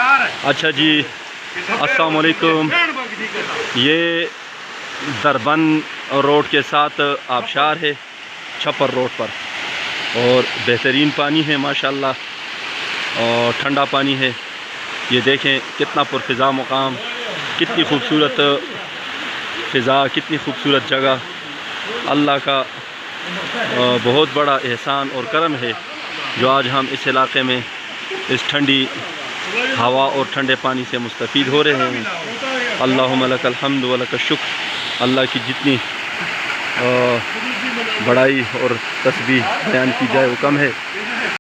अच्छा जी, अस्सलाम वालेकुम। ये दरबंद रोड के साथ आबशार है, छपर रोड पर, और बेहतरीन पानी है माशाल्लाह, और ठंडा पानी है। ये देखें कितना पुरफ़िज़ा मुकाम, कितनी खूबसूरत फ़िज़ा, कितनी खूबसूरत जगह। अल्लाह का बहुत बड़ा एहसान और करम है जो आज हम इस इलाक़े में इस ठंडी हवा और ठंडे पानी से मुस्तफ़ीद हो रहे हैं। अल्लाहुम्मा लकल हम्द व लकल शुक्र। अल्लाह की जितनी बड़ाई और तस्बीह बयान की जाए वो कम है।